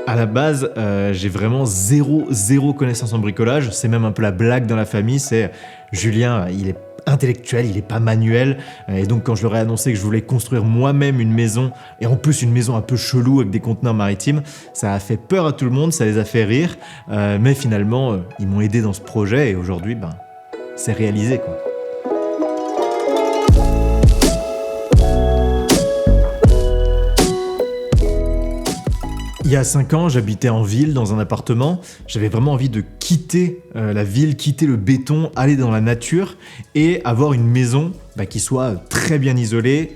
À la base, j'ai vraiment zéro connaissance en bricolage. C'est même un peu la blague dans la famille, c'est Julien, il est intellectuel, il est pas manuel. Et donc quand je leur ai annoncé que je voulais construire moi-même une maison, et en plus une maison un peu chelou avec des conteneurs maritimes, ça a fait peur à tout le monde, ça les a fait rire. Mais finalement, ils m'ont aidé dans ce projet et aujourd'hui, c'est réalisé, quoi. Il y a 5 ans, j'habitais en ville, dans un appartement. J'avais vraiment envie de quitter la ville, quitter le béton, aller dans la nature et avoir une maison qui soit très bien isolée,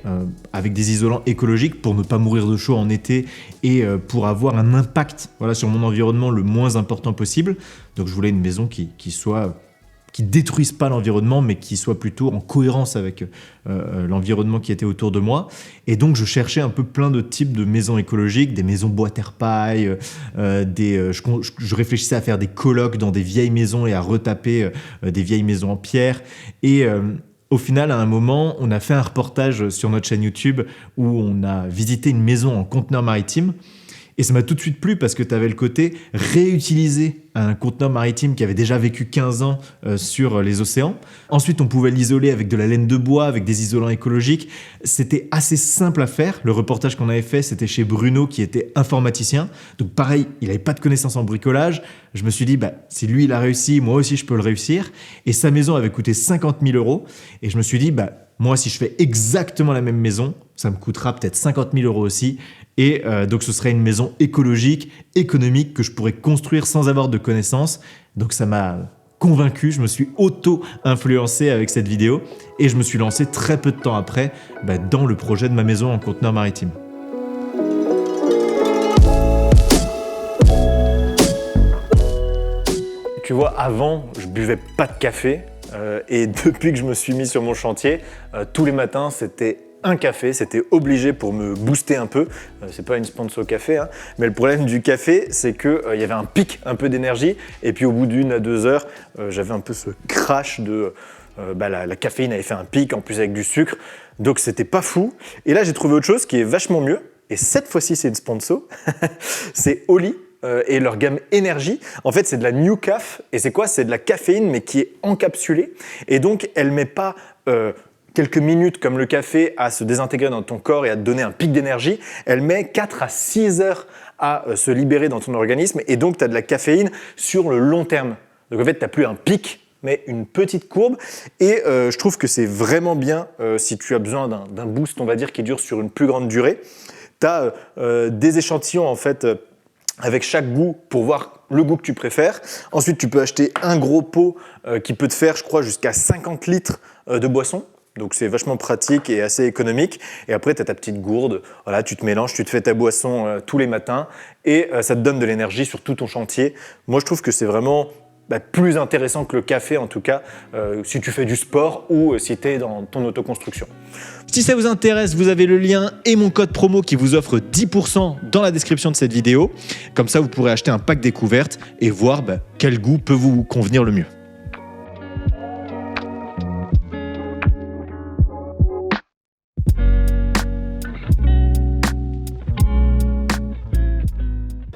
avec des isolants écologiques pour ne pas mourir de chaud en été et pour avoir un impact sur mon environnement le moins important possible. Donc je voulais une maison qui détruise pas l'environnement, mais qui soit plutôt en cohérence avec l'environnement qui était autour de moi. Et donc, je cherchais un peu plein de types de maisons écologiques, des maisons bois terre paille, je réfléchissais à faire des colocs dans des vieilles maisons et à retaper des vieilles maisons en pierre. Et au final, à un moment, on a fait un reportage sur notre chaîne YouTube où on a visité une maison en conteneur maritime. Et ça m'a tout de suite plu parce que tu avais le côté réutiliser un conteneur maritime qui avait déjà vécu 15 ans sur les océans. Ensuite, on pouvait l'isoler avec de la laine de bois, avec des isolants écologiques. C'était assez simple à faire. Le reportage qu'on avait fait, c'était chez Bruno qui était informaticien. Donc pareil, il n'avait pas de connaissances en bricolage. Je me suis dit, si lui il a réussi, moi aussi je peux le réussir. Et sa maison avait coûté 50 000 €. Et je me suis dit, moi si je fais exactement la même maison, ça me coûtera peut-être 50 000 € aussi. Et donc ce serait une maison écologique, économique, que je pourrais construire sans avoir de connaissances. Donc ça m'a convaincu, je me suis auto-influencé avec cette vidéo et je me suis lancé très peu de temps après dans le projet de ma maison en conteneur maritime. Tu vois, avant, je buvais pas de café et depuis que je me suis mis sur mon chantier, tous les matins, c'était un café, c'était obligé pour me booster un peu. C'est pas une sponsor café, hein. Mais le problème du café, c'est qu'il y avait un pic un peu d'énergie et puis au bout d'1 à 2 heures, j'avais un peu ce crash de la caféine avait fait un pic en plus avec du sucre, donc c'était pas fou. Et là, j'ai trouvé autre chose qui est vachement mieux et cette fois-ci, c'est une sponsor. C'est Oli. Et leur gamme énergie, en fait, c'est de la New Caf. Et c'est quoi ? C'est de la caféine, mais qui est encapsulée. Et donc, elle met pas quelques minutes comme le café à se désintégrer dans ton corps et à te donner un pic d'énergie. Elle met 4 à 6 heures à se libérer dans ton organisme. Et donc, tu as de la caféine sur le long terme. Donc, en fait, tu n'as plus un pic, mais une petite courbe. Et je trouve que c'est vraiment bien si tu as besoin d'un boost, on va dire, qui dure sur une plus grande durée. Tu as des échantillons, en fait, avec chaque goût pour voir le goût que tu préfères. Ensuite, tu peux acheter un gros pot qui peut te faire, je crois, jusqu'à 50 litres de boisson. Donc, c'est vachement pratique et assez économique. Et après, tu as ta petite gourde. Voilà, tu te mélanges, tu te fais ta boisson tous les matins et ça te donne de l'énergie sur tout ton chantier. Moi, je trouve que c'est vraiment plus intéressant que le café, en tout cas, si tu fais du sport ou si tu es dans ton autoconstruction. Si ça vous intéresse, vous avez le lien et mon code promo qui vous offre 10% dans la description de cette vidéo. Comme ça, vous pourrez acheter un pack découverte et voir quel goût peut vous convenir le mieux.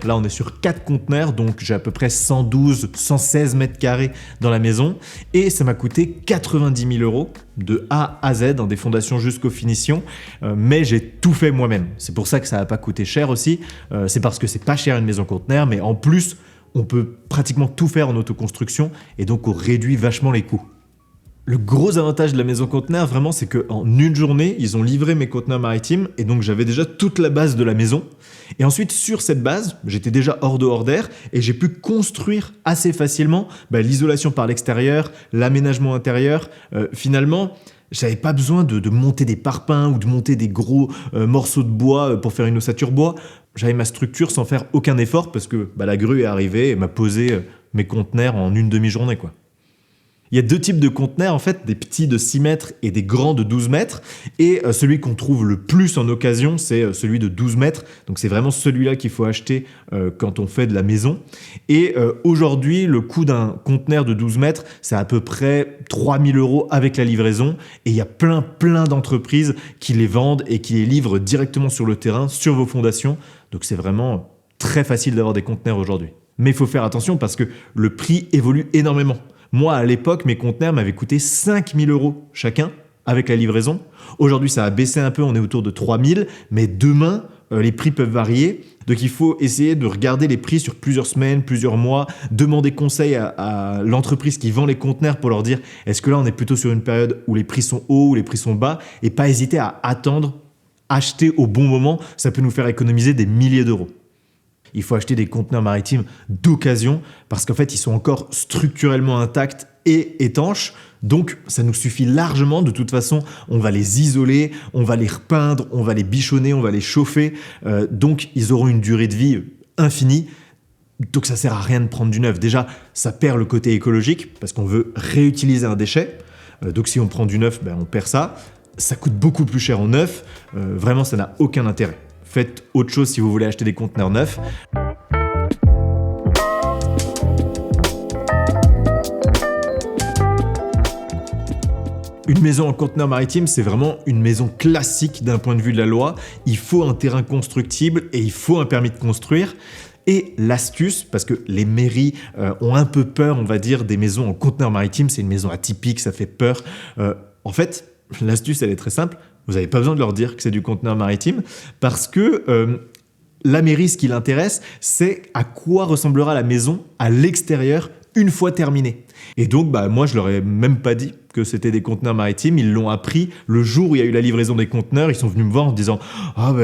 Là, on est sur 4 conteneurs, donc j'ai à peu près 112, 116 mètres carrés dans la maison. Et ça m'a coûté 90 000 € de A à Z, des fondations jusqu'aux finitions. Mais j'ai tout fait moi-même. C'est pour ça que ça n'a pas coûté cher aussi. C'est parce que c'est pas cher une maison conteneur, mais en plus, on peut pratiquement tout faire en autoconstruction et donc on réduit vachement les coûts. Le gros avantage de la maison conteneur, vraiment, c'est qu'en une journée, ils ont livré mes conteneurs maritimes et donc j'avais déjà toute la base de la maison. Et ensuite, sur cette base, j'étais déjà hors de hors d'air et j'ai pu construire assez facilement l'isolation par l'extérieur, l'aménagement intérieur. Finalement, j'avais pas besoin de monter des parpaings ou de monter des gros morceaux de bois pour faire une ossature bois. J'avais ma structure sans faire aucun effort parce que la grue est arrivée et m'a posé mes conteneurs en une demi-journée, quoi. Il y a deux types de conteneurs, en fait, des petits de 6 mètres et des grands de 12 mètres. Et celui qu'on trouve le plus en occasion, c'est celui de 12 mètres. Donc c'est vraiment celui-là qu'il faut acheter quand on fait de la maison. Et aujourd'hui, le coût d'un conteneur de 12 mètres, c'est à peu près 3 000 € avec la livraison. Et il y a plein d'entreprises qui les vendent et qui les livrent directement sur le terrain, sur vos fondations. Donc c'est vraiment très facile d'avoir des conteneurs aujourd'hui. Mais il faut faire attention parce que le prix évolue énormément. Moi, à l'époque, mes conteneurs m'avaient coûté 5 000 € chacun avec la livraison. Aujourd'hui, ça a baissé un peu, on est autour de 3 000, mais demain, les prix peuvent varier. Donc, il faut essayer de regarder les prix sur plusieurs semaines, plusieurs mois, demander conseil à l'entreprise qui vend les conteneurs pour leur dire est-ce que là, on est plutôt sur une période où les prix sont hauts, où les prix sont bas, et pas hésiter à attendre, acheter au bon moment. Ça peut nous faire économiser des milliers d'euros. Il faut acheter des conteneurs maritimes d'occasion parce qu'en fait, ils sont encore structurellement intacts et étanches. Donc, ça nous suffit largement. De toute façon, on va les isoler, on va les repeindre, on va les bichonner, on va les chauffer. Donc, ils auront une durée de vie infinie. Donc, ça sert à rien de prendre du neuf. Déjà, ça perd le côté écologique parce qu'on veut réutiliser un déchet. Donc, si on prend du neuf, on perd ça. Ça coûte beaucoup plus cher en neuf. Vraiment, ça n'a aucun intérêt. Faites autre chose si vous voulez acheter des conteneurs neufs. Une maison en conteneur maritime, c'est vraiment une maison classique d'un point de vue de la loi. Il faut un terrain constructible et il faut un permis de construire. Et l'astuce, parce que les mairies ont un peu peur, on va dire, des maisons en conteneur maritime, c'est une maison atypique, ça fait peur. En fait, l'astuce, elle est très simple. Vous n'avez pas besoin de leur dire que c'est du conteneur maritime parce que la mairie, ce qui l'intéresse, c'est à quoi ressemblera la maison à l'extérieur une fois terminée. Et donc, moi, je leur ai même pas dit que c'était des conteneurs maritimes. Ils l'ont appris le jour où il y a eu la livraison des conteneurs. Ils sont venus me voir en disant « Ah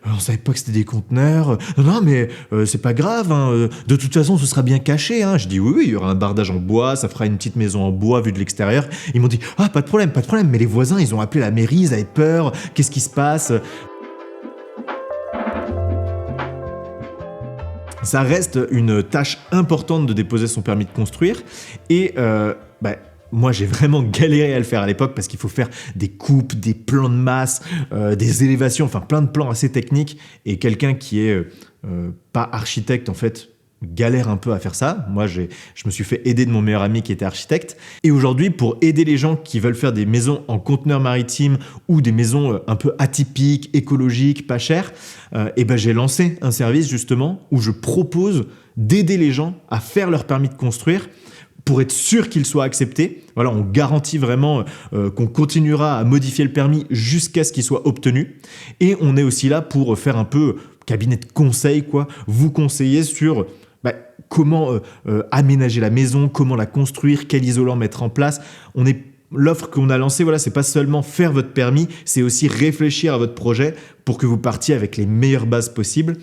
on savait pas que c'était des conteneurs. Non, mais c'est pas grave. Hein. De toute façon, ce sera bien caché. Hein. » Je dis « Oui, il y aura un bardage en bois. Ça fera une petite maison en bois vue de l'extérieur. » Ils m'ont dit « Ah, pas de problème. Mais les voisins, ils ont appelé la mairie. Ils avaient peur. Qu'est-ce qui se passe ?» Ça reste une tâche importante de déposer son permis de construire et moi j'ai vraiment galéré à le faire à l'époque parce qu'il faut faire des coupes, des plans de masse, des élévations, enfin plein de plans assez techniques et quelqu'un qui est pas architecte en fait galère un peu à faire ça. Moi, je me suis fait aider de mon meilleur ami qui était architecte. Et aujourd'hui, pour aider les gens qui veulent faire des maisons en conteneur maritime ou des maisons un peu atypiques, écologiques, pas chères, j'ai lancé un service justement où je propose d'aider les gens à faire leur permis de construire pour être sûr qu'il soit accepté. Voilà, on garantit vraiment qu'on continuera à modifier le permis jusqu'à ce qu'il soit obtenu. Et on est aussi là pour faire un peu cabinet de conseil, vous conseiller sur comment aménager la maison, comment la construire, quel isolant mettre en place. L'offre qu'on a lancée, c'est pas seulement faire votre permis, c'est aussi réfléchir à votre projet pour que vous partiez avec les meilleures bases possibles.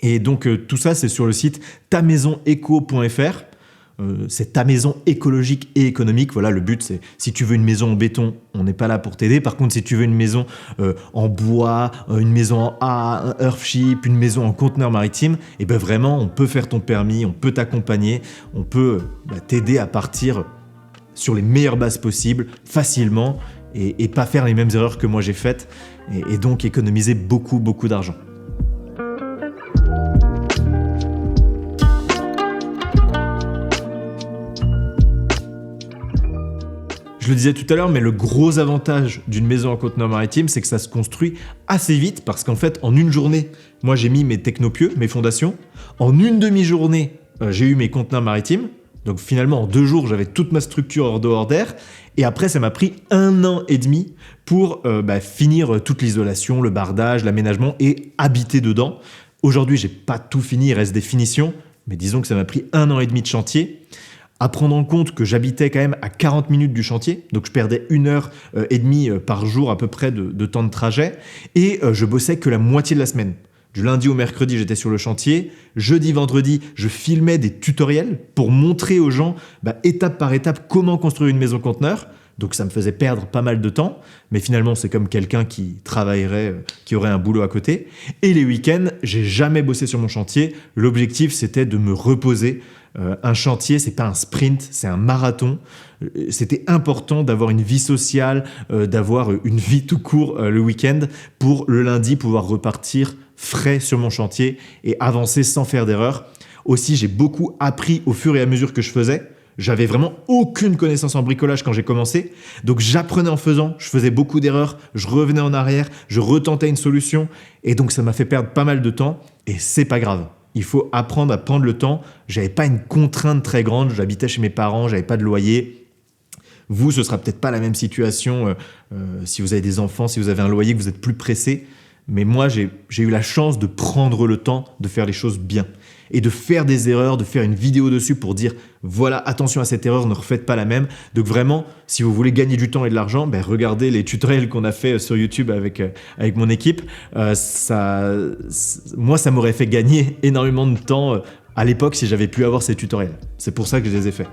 Et donc tout ça, c'est sur le site tamaisoneco.fr. C'est ta maison écologique et économique. Voilà, le but, c'est si tu veux une maison en béton, on n'est pas là pour t'aider. Par contre, si tu veux une maison en bois, une maison en A, un Earthship, une maison en conteneur maritime, vraiment, on peut faire ton permis, on peut t'accompagner, on peut t'aider à partir sur les meilleures bases possibles, facilement, et pas faire les mêmes erreurs que moi j'ai faites, et donc économiser beaucoup d'argent. Je le disais tout à l'heure, mais le gros avantage d'une maison en conteneur maritime, c'est que ça se construit assez vite parce qu'en fait, en une journée, moi j'ai mis mes technopieux, mes fondations. En une demi-journée, j'ai eu mes conteneurs maritimes. Donc finalement, en 2 jours, j'avais toute ma structure hors dehors d'air. Et après, ça m'a pris 1 an et demi pour finir toute l'isolation, le bardage, l'aménagement et habiter dedans. Aujourd'hui, j'ai pas tout fini, il reste des finitions. Mais disons que ça m'a pris 1 an et demi de chantier. À prendre en compte que j'habitais quand même à 40 minutes du chantier, donc je perdais 1 heure et demie par jour à peu près de temps de trajet, et je bossais que la moitié de la semaine. Du lundi au mercredi, j'étais sur le chantier. Jeudi, vendredi, je filmais des tutoriels pour montrer aux gens, étape par étape, comment construire une maison conteneur. Donc ça me faisait perdre pas mal de temps, mais finalement c'est comme quelqu'un qui travaillerait, qui aurait un boulot à côté. Et les week-ends, j'ai jamais bossé sur mon chantier. L'objectif, c'était de me reposer Un chantier, c'est pas un sprint, c'est un marathon. C'était important d'avoir une vie sociale, d'avoir une vie tout court le week-end pour le lundi pouvoir repartir frais sur mon chantier et avancer sans faire d'erreur. Aussi, j'ai beaucoup appris au fur et à mesure que je faisais. J'avais vraiment aucune connaissance en bricolage quand j'ai commencé. Donc j'apprenais en faisant, je faisais beaucoup d'erreurs, je revenais en arrière, je retentais une solution. Et donc ça m'a fait perdre pas mal de temps. Et c'est pas grave. Il faut apprendre à prendre le temps. J'avais pas une contrainte très grande. J'habitais chez mes parents, j'avais pas de loyer. Vous, ce sera peut-être pas la même situation si vous avez des enfants, si vous avez un loyer, que vous êtes plus pressé. Mais moi, j'ai eu la chance de prendre le temps de faire les choses bien. Et de faire des erreurs, de faire une vidéo dessus pour dire voilà, attention à cette erreur, ne refaites pas la même. Donc vraiment, si vous voulez gagner du temps et de l'argent, regardez les tutoriels qu'on a fait sur YouTube avec mon équipe. Moi, ça m'aurait fait gagner énormément de temps à l'époque si j'avais pu avoir ces tutoriels. C'est pour ça que je les ai faits.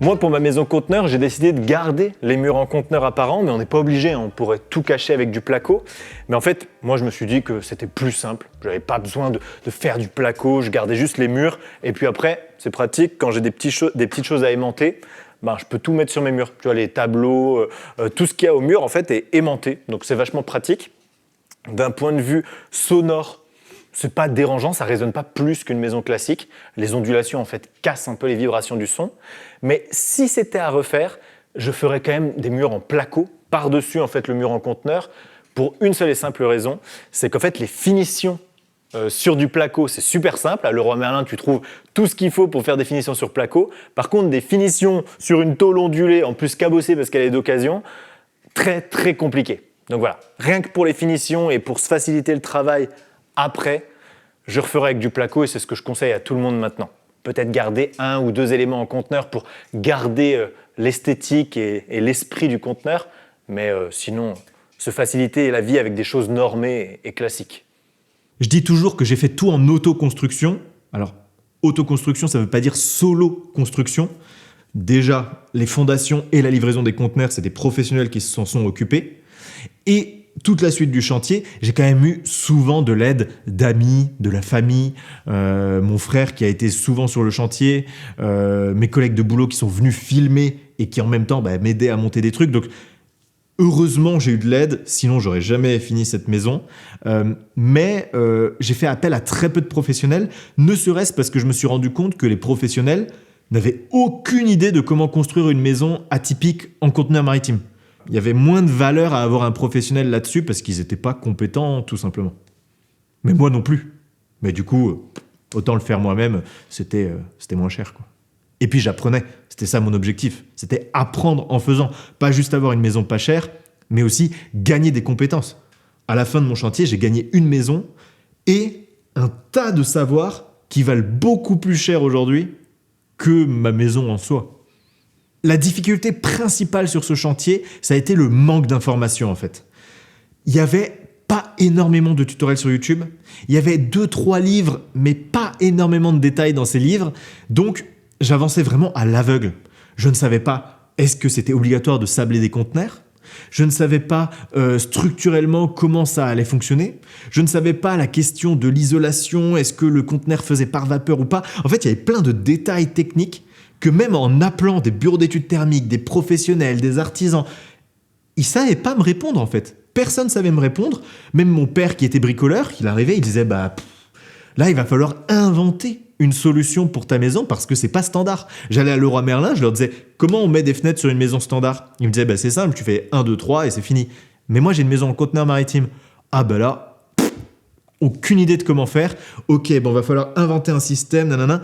Moi, pour ma maison conteneur, j'ai décidé de garder les murs en conteneur apparent, mais on n'est pas obligé, on pourrait tout cacher avec du placo. Mais en fait, moi, je me suis dit que c'était plus simple. Je n'avais pas besoin de faire du placo, je gardais juste les murs. Et puis après, c'est pratique, quand j'ai des petites choses à aimanter, je peux tout mettre sur mes murs. Tu vois, les tableaux, tout ce qu'il y a au mur, en fait, est aimanté. Donc, c'est vachement pratique. D'un point de vue sonore, c'est pas dérangeant, ça résonne pas plus qu'une maison classique. Les ondulations, en fait, cassent un peu les vibrations du son. Mais si c'était à refaire, je ferais quand même des murs en placo, par-dessus, en fait, le mur en conteneur, pour une seule et simple raison, c'est qu'en fait, les finitions sur du placo, c'est super simple. À Leroy Merlin, tu trouves tout ce qu'il faut pour faire des finitions sur placo. Par contre, des finitions sur une tôle ondulée, en plus cabossée parce qu'elle est d'occasion, très, très compliqué. Donc voilà, rien que pour les finitions et pour se faciliter le travail, après, je referai avec du placo et c'est ce que je conseille à tout le monde maintenant. Peut-être garder 1 ou 2 éléments en conteneur pour garder l'esthétique et l'esprit du conteneur, mais sinon, se faciliter la vie avec des choses normées et classiques. Je dis toujours que j'ai fait tout en autoconstruction. Alors, autoconstruction, ça ne veut pas dire solo construction. Déjà, les fondations et la livraison des conteneurs, c'est des professionnels qui s'en sont occupés. Et toute la suite du chantier, j'ai quand même eu souvent de l'aide d'amis, de la famille, mon frère qui a été souvent sur le chantier, mes collègues de boulot qui sont venus filmer et qui en même temps m'aidaient à monter des trucs. Donc heureusement, j'ai eu de l'aide, sinon j'aurais jamais fini cette maison. Mais j'ai fait appel à très peu de professionnels, ne serait-ce parce que je me suis rendu compte que les professionnels n'avaient aucune idée de comment construire une maison atypique en conteneur maritime. Il y avait moins de valeur à avoir un professionnel là-dessus parce qu'ils n'étaient pas compétents, tout simplement. Mais moi non plus. Mais du coup, autant le faire moi-même, c'était moins cher, quoi. Et puis j'apprenais. C'était ça mon objectif. C'était apprendre en faisant. Pas juste avoir une maison pas chère, mais aussi gagner des compétences. À la fin de mon chantier, j'ai gagné une maison et un tas de savoirs qui valent beaucoup plus cher aujourd'hui que ma maison en soi. La difficulté principale sur ce chantier, ça a été le manque d'informations en fait. Il n'y avait pas énormément de tutoriels sur YouTube. Il y avait 2-3 livres, mais pas énormément de détails dans ces livres. Donc, j'avançais vraiment à l'aveugle. Je ne savais pas, est-ce que c'était obligatoire de sabler des conteneurs ? Je ne savais pas structurellement comment ça allait fonctionner. Je ne savais pas la question de l'isolation, est-ce que le conteneur faisait par vapeur ou pas. En fait, il y avait plein de détails techniques que même en appelant des bureaux d'études thermiques, des professionnels, des artisans, ils ne savaient pas me répondre en fait. Personne ne savait me répondre. Même mon père qui était bricoleur, il arrivait, il disait là il va falloir inventer une solution pour ta maison parce que c'est pas standard. J'allais à Leroy Merlin, je leur disais comment on met des fenêtres sur une maison standard. Ils me disaient c'est simple, tu fais 1, 2, 3 et c'est fini. Mais moi j'ai une maison en conteneur maritime. Là, aucune idée de comment faire. Ok, va falloir inventer un système, nanana.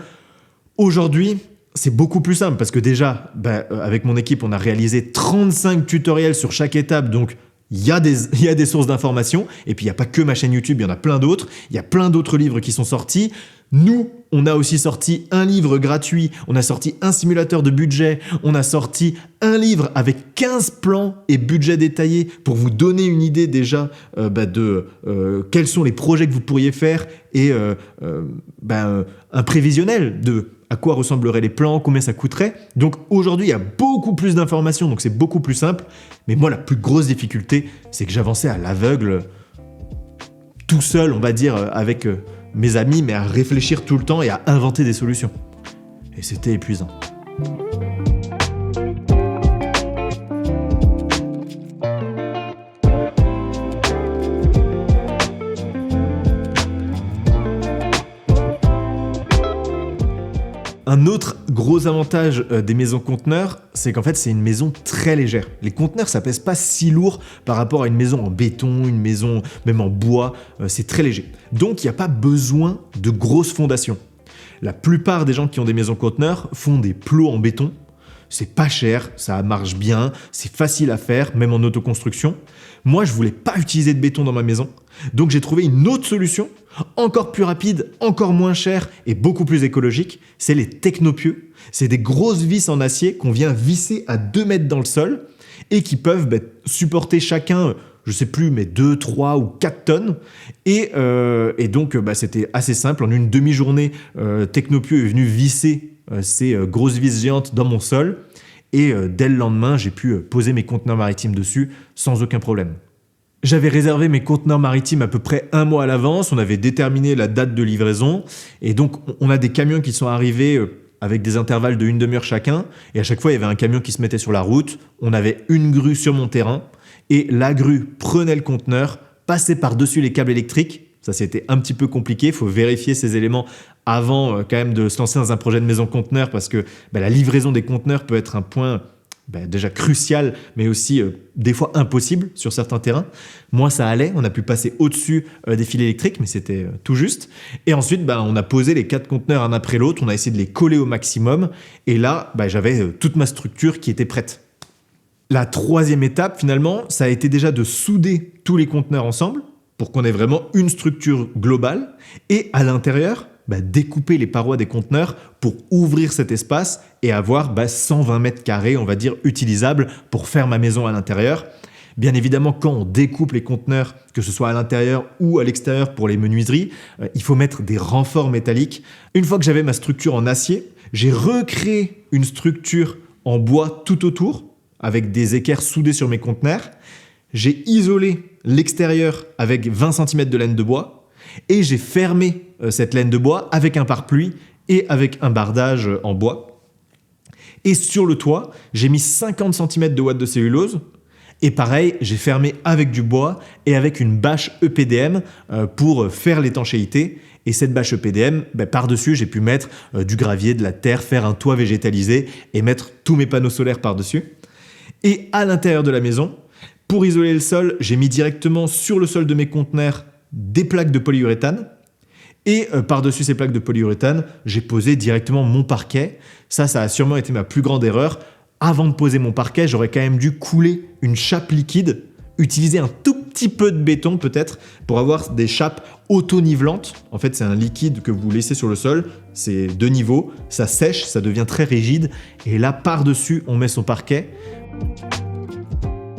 Aujourd'hui, c'est beaucoup plus simple parce que déjà, avec mon équipe, on a réalisé 35 tutoriels sur chaque étape, donc il y a des sources d'informations, et puis il n'y a pas que ma chaîne YouTube, il y en a plein d'autres, il y a plein d'autres livres qui sont sortis. Nous, on a aussi sorti un livre gratuit, on a sorti un simulateur de budget, on a sorti un livre avec 15 plans et budget détaillé pour vous donner une idée déjà de quels sont les projets que vous pourriez faire et un prévisionnel de à quoi ressembleraient les plans, combien ça coûterait. Donc aujourd'hui, il y a beaucoup plus d'informations, donc c'est beaucoup plus simple. Mais moi, la plus grosse difficulté, c'est que j'avançais à l'aveugle, tout seul, on va dire, avec mes amis, mais à réfléchir tout le temps et à inventer des solutions. Et c'était épuisant. Un autre gros avantage des maisons conteneurs, c'est qu'en fait c'est une maison très légère. Les conteneurs ça pèse pas si lourd par rapport à une maison en béton, une maison même en bois, c'est très léger. Donc il n'y a pas besoin de grosses fondations. La plupart des gens qui ont des maisons conteneurs font des plots en béton. C'est pas cher, ça marche bien, c'est facile à faire, même en autoconstruction. Moi, je voulais pas utiliser de béton dans ma maison, donc j'ai trouvé une autre solution, encore plus rapide, encore moins chère et beaucoup plus écologique, c'est les technopieux. C'est des grosses vis en acier qu'on vient visser à 2 mètres dans le sol et qui peuvent supporter chacun, je sais plus, mais 2, 3 ou 4 tonnes. Et donc, c'était assez simple. En une demi-journée, Technopieux est venu visser ces grosses vis géantes dans mon sol. Et dès le lendemain, j'ai pu poser mes conteneurs maritimes dessus sans aucun problème. J'avais réservé mes conteneurs maritimes à peu près 1 mois à l'avance. On avait déterminé la date de livraison. Et donc, on a des camions qui sont arrivés avec des intervalles de 1 demi-heure chacun. Et à chaque fois, il y avait un camion qui se mettait sur la route. On avait une grue sur mon terrain. Et la grue prenait le conteneur, passait par-dessus les câbles électriques. Ça, c'était un petit peu compliqué. Il faut vérifier ces éléments avant quand même de se lancer dans un projet de maison conteneur parce que la livraison des conteneurs peut être un point déjà crucial, mais aussi des fois impossible sur certains terrains. Moi, ça allait. On a pu passer au-dessus des fils électriques, mais c'était tout juste. Et ensuite, on a posé les 4 conteneurs un après l'autre. On a essayé de les coller au maximum. Et là, j'avais toute ma structure qui était prête. La 3e étape, finalement, ça a été déjà de souder tous les conteneurs ensemble pour qu'on ait vraiment une structure globale et à l'intérieur, découper les parois des conteneurs pour ouvrir cet espace et avoir 120 mètres carrés, on va dire, utilisables pour faire ma maison à l'intérieur. Bien évidemment, quand on découpe les conteneurs, que ce soit à l'intérieur ou à l'extérieur pour les menuiseries, il faut mettre des renforts métalliques. Une fois que j'avais ma structure en acier, j'ai recréé une structure en bois tout autour, avec des équerres soudés sur mes conteneurs. J'ai isolé l'extérieur avec 20 cm de laine de bois et j'ai fermé cette laine de bois avec un pare-pluie et avec un bardage en bois. Et sur le toit, j'ai mis 50 cm de ouate de cellulose et pareil, j'ai fermé avec du bois et avec une bâche EPDM pour faire l'étanchéité. Et cette bâche EPDM, par-dessus, j'ai pu mettre du gravier, de la terre, faire un toit végétalisé et mettre tous mes panneaux solaires par-dessus. Et à l'intérieur de la maison, pour isoler le sol, j'ai mis directement sur le sol de mes conteneurs des plaques de polyuréthane. Et par-dessus ces plaques de polyuréthane, j'ai posé directement mon parquet. Ça a sûrement été ma plus grande erreur. Avant de poser mon parquet, j'aurais quand même dû couler une chape liquide, utiliser un tout petit peu de béton peut-être pour avoir des chapes auto-nivelantes. En fait, c'est un liquide que vous laissez sur le sol, c'est 2 niveaux, ça sèche, ça devient très rigide. Et là, par-dessus, on met son parquet.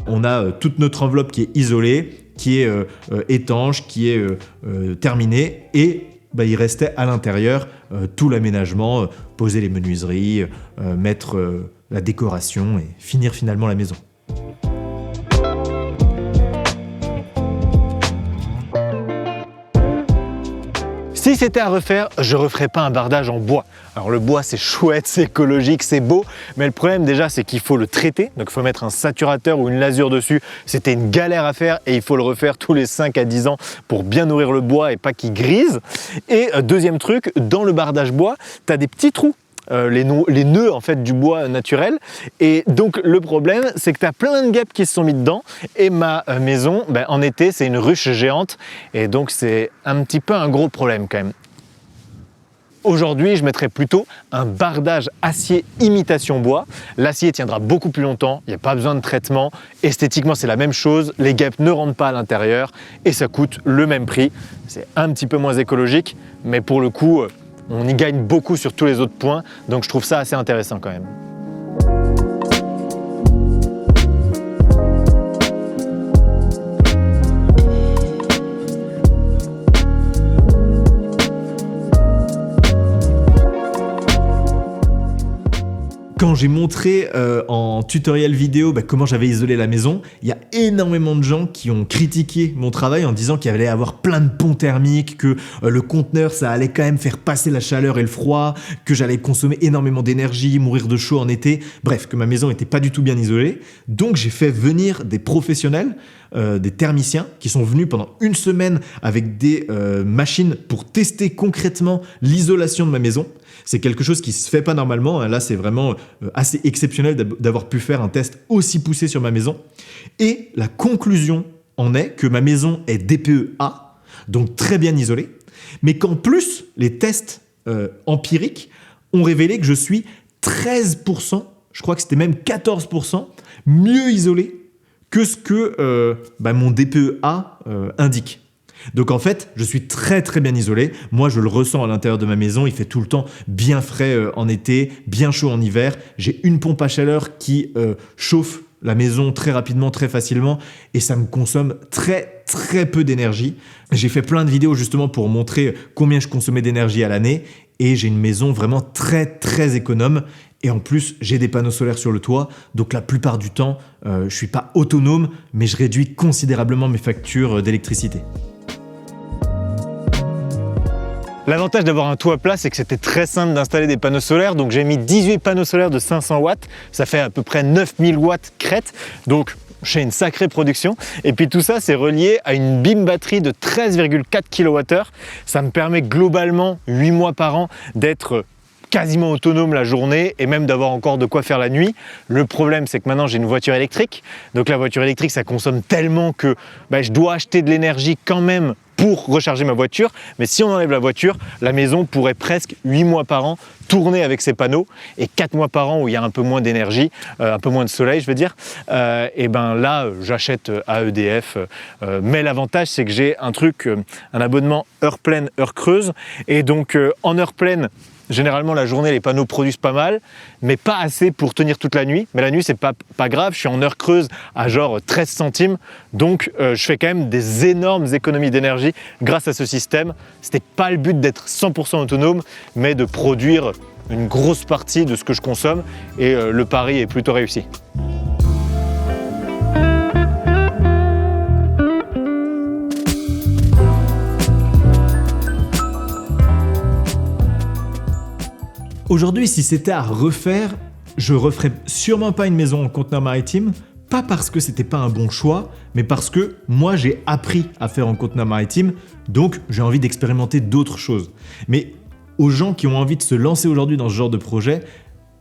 On a toute notre enveloppe qui est isolée, qui est étanche, qui est terminée et il restait à l'intérieur tout l'aménagement, poser les menuiseries, mettre la décoration et finir finalement la maison. Si c'était à refaire, je referais pas un bardage en bois. Alors le bois c'est chouette, c'est écologique, c'est beau, mais le problème déjà c'est qu'il faut le traiter, donc il faut mettre un saturateur ou une lasure dessus. C'était une galère à faire et il faut le refaire tous les 5 à 10 ans pour bien nourrir le bois et pas qu'il grise. Et deuxième truc, dans le bardage bois, tu as des petits trous. Les nœuds en fait du bois naturel et donc le problème c'est que tu as plein de guêpes qui se sont mis dedans et ma maison en été c'est une ruche géante et donc c'est un petit peu un gros problème quand même. Aujourd'hui, je mettrais plutôt un bardage acier imitation bois. L'acier tiendra beaucoup plus longtemps, il n'y a pas besoin de traitement. Esthétiquement, c'est la même chose, les guêpes ne rentrent pas à l'intérieur et ça coûte le même prix. C'est un petit peu moins écologique, mais pour le coup, on y gagne beaucoup sur tous les autres points, donc je trouve ça assez intéressant quand même. Quand j'ai montré en tutoriel vidéo comment j'avais isolé la maison, il y a énormément de gens qui ont critiqué mon travail en disant qu'il allait avoir plein de ponts thermiques, que le conteneur ça allait quand même faire passer la chaleur et le froid, que j'allais consommer énormément d'énergie, mourir de chaud en été, bref, que ma maison n'était pas du tout bien isolée. Donc j'ai fait venir des professionnels, des thermiciens qui sont venus pendant une semaine avec des machines pour tester concrètement l'isolation de ma maison. C'est quelque chose qui se fait pas normalement. Là, c'est vraiment assez exceptionnel d'avoir pu faire un test aussi poussé sur ma maison. Et la conclusion en est que ma maison est DPE A, donc très bien isolée, mais qu'en plus, les tests empiriques ont révélé que je suis 13%, je crois que c'était même 14%, mieux isolé que ce que mon DPE A indique. Donc en fait, je suis très très bien isolé. Moi, je le ressens à l'intérieur de ma maison. Il fait tout le temps bien frais en été, bien chaud en hiver. J'ai une pompe à chaleur qui chauffe la maison très rapidement, très facilement, et ça me consomme très très peu d'énergie. J'ai fait plein de vidéos justement pour montrer combien je consommais d'énergie à l'année, et j'ai une maison vraiment très très économe. Et en plus, j'ai des panneaux solaires sur le toit, donc la plupart du temps, je suis pas autonome, mais je réduis considérablement mes factures d'électricité. L'avantage d'avoir un toit plat, c'est que c'était très simple d'installer des panneaux solaires. Donc j'ai mis 18 panneaux solaires de 500 watts. Ça fait à peu près 9000 watts crête. Donc j'ai une sacrée production. Et puis tout ça, c'est relié à une BIM batterie de 13,4 kWh. Ça me permet globalement, 8 mois par an, d'être quasiment autonome la journée et même d'avoir encore de quoi faire la nuit. Le problème, c'est que maintenant j'ai une voiture électrique. Donc la voiture électrique, ça consomme tellement que je dois acheter de l'énergie quand même pour recharger ma voiture. Mais si on enlève la voiture, la maison pourrait presque 8 mois par an tourner avec ses panneaux, et 4 mois par an où il y a un peu moins d'énergie, un peu moins de soleil, je veux dire, et là, j'achète à EDF. Mais l'avantage, c'est que j'ai un abonnement heure pleine, heure creuse. Et donc, en heure pleine, généralement, la journée, les panneaux produisent pas mal, mais pas assez pour tenir toute la nuit. Mais la nuit, c'est pas grave, je suis en heure creuse à genre 13 centimes. Donc, je fais quand même des énormes économies d'énergie grâce à ce système. C'était pas le but d'être 100% autonome, mais de produire une grosse partie de ce que je consomme. Et le pari est plutôt réussi. Aujourd'hui, si c'était à refaire, je referais sûrement pas une maison en conteneur maritime, pas parce que c'était pas un bon choix, mais parce que moi j'ai appris à faire en conteneur maritime, donc j'ai envie d'expérimenter d'autres choses. Mais aux gens qui ont envie de se lancer aujourd'hui dans ce genre de projet,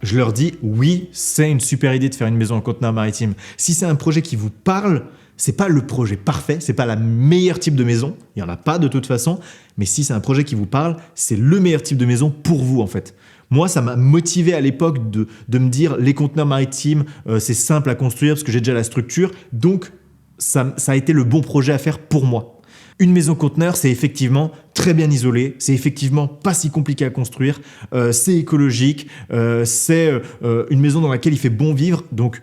je leur dis oui, c'est une super idée de faire une maison en conteneur maritime. Si c'est un projet qui vous parle, c'est pas le projet parfait, c'est pas la meilleure type de maison, il y en a pas de toute façon, mais si c'est un projet qui vous parle, c'est le meilleur type de maison pour vous en fait. Moi, ça m'a motivé à l'époque de me dire les conteneurs maritimes, c'est simple à construire parce que j'ai déjà la structure. Donc, ça a été le bon projet à faire pour moi. Une maison conteneur, c'est effectivement très bien isolé, c'est effectivement pas si compliqué à construire, c'est écologique, c'est une maison dans laquelle il fait bon vivre. Donc,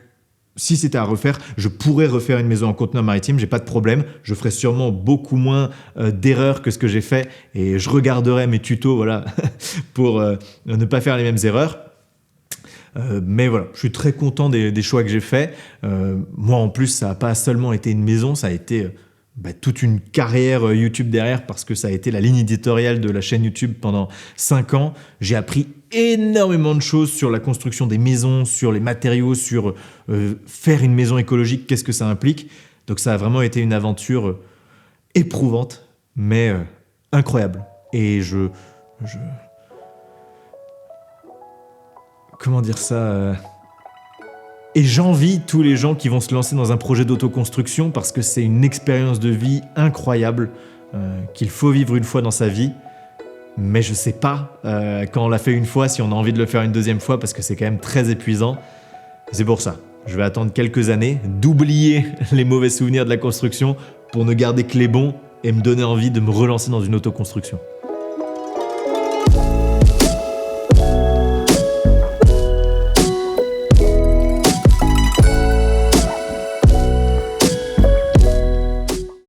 si c'était à refaire, je pourrais refaire une maison en conteneur maritime, j'ai pas de problème. Je ferais sûrement beaucoup moins d'erreurs que ce que j'ai fait et je regarderai mes tutos voilà, pour ne pas faire les mêmes erreurs. Mais voilà, je suis très content des choix que j'ai faits. Moi en plus, ça n'a pas seulement été une maison, ça a été toute une carrière YouTube derrière parce que ça a été la ligne éditoriale de la chaîne YouTube pendant 5 ans. J'ai appris énormément de choses sur la construction des maisons, sur les matériaux, sur faire une maison écologique, qu'est-ce que ça implique. Donc ça a vraiment été une aventure éprouvante, mais incroyable. Et comment dire ça Et j'envie tous les gens qui vont se lancer dans un projet d'autoconstruction parce que c'est une expérience de vie incroyable qu'il faut vivre une fois dans sa vie. Mais je sais pas quand on l'a fait une fois si on a envie de le faire une deuxième fois parce que c'est quand même très épuisant. C'est pour ça. Je vais attendre quelques années, d'oublier les mauvais souvenirs de la construction pour ne garder que les bons et me donner envie de me relancer dans une autoconstruction.